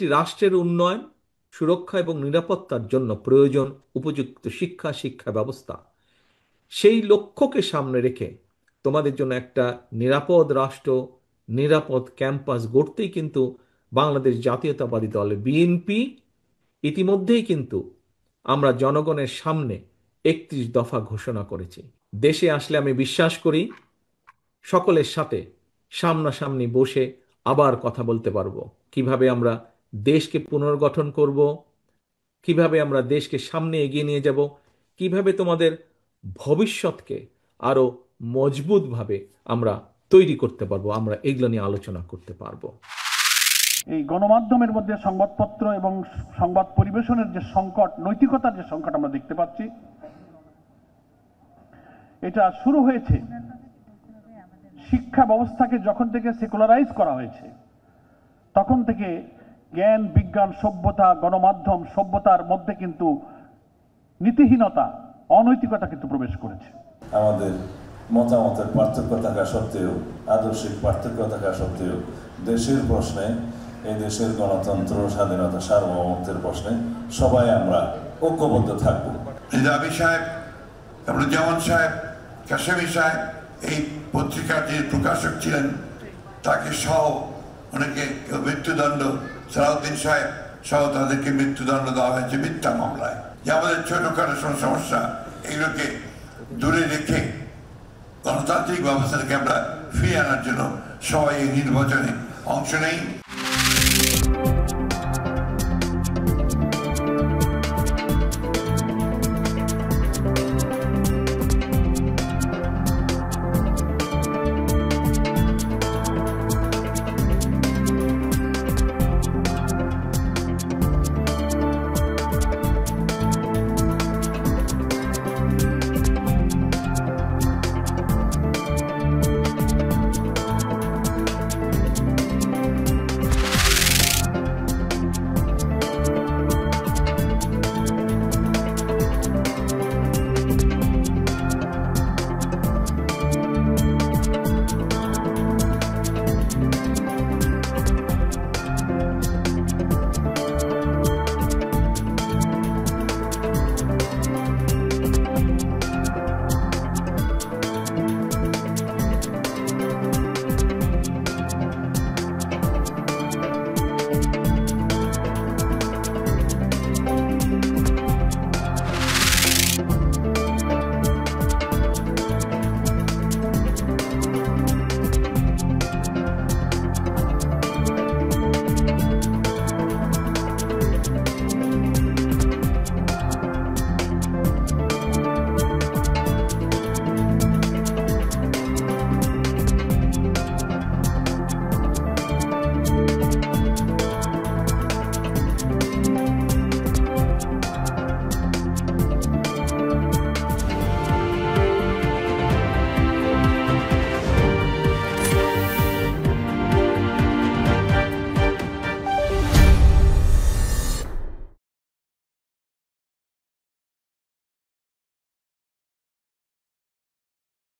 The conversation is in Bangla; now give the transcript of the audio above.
একটি রাষ্ট্রের উন্নয়ন, সুরক্ষা এবং নিরাপত্তার জন্য প্রয়োজন উপযুক্ত শিক্ষা ব্যবস্থা। সেই লক্ষ্যকে সামনে রেখে তোমাদের জন্য একটা নিরাপদ রাষ্ট্র, নিরাপদ ক্যাম্পাস গড়তেই কিন্তু বাংলাদেশ জাতীয়তাবাদী দল বিএনপি ইতিমধ্যেই কিন্তু আমরা জনগণের সামনে 31 দফা ঘোষণা করেছি। দেশে আসলে আমি বিশ্বাস করি সকলের সাথে সামনাসামনি বসে আবার কথা বলতে পারবো, কিভাবে আমরা দেশকে পুনর্গঠন করব, কিভাবে আমরা দেশকে সামনে এগিয়ে নিয়ে যাব, কিভাবে তোমাদের ভবিষ্যৎকে আরো মজবুতভাবে আমরা তৈরি করতে পারবো, আমরা এগুলো নিয়ে আলোচনা করতে পারবো। এই গণমাধ্যমের মধ্যে সংবাদপত্র এবং সংবাদ পরিবেশনের যে সংকট, নৈতিকতার যে সংকট আমরা দেখতে পাচ্ছি, এটা শুরু হয়েছে শিক্ষা ব্যবস্থাকে যখন থেকে সেকুলারাইজ করা হয়েছে তখন থেকে জ্ঞান, বিজ্ঞান, সভ্যতা, গণমাধ্যম, সভ্যতার মধ্যে কিন্তু নীতিহীনতা, অনৈতিকতা কিন্তু প্রবেশ করেছে। আমাদের মতামতের পার্থক্য থাকা সত্ত্বেও, আদর্শিক পার্থক্য থাকা সত্ত্বেও দেশের প্রশ্নে, এই দেশের গণতন্ত্র, স্বাধীনতা, সার্বভৌমত্বের প্রশ্নে সবাই আমরা ঐক্যবদ্ধ থাকব। নিজামী সাহেব, জামান সাহেব, কাশেমি সাহেব এই পত্রিকার যে প্রকাশক ছিলেন তাকে সহ অনেকে মৃত্যুদণ্ড, সালাউদ্দিন সাহেব সহ তাদেরকে মৃত্যুদণ্ড দেওয়া হয়েছে মিথ্যা মামলায়। যে আমাদের ছোটখাটো সমস্যা এগুলোকে দূরে রেখে গণতান্ত্রিক ব্যবস্থাটাকে আমরা ফিরিয়ে আনার জন্য সবাই এই নির্বাচনে অংশ নেই।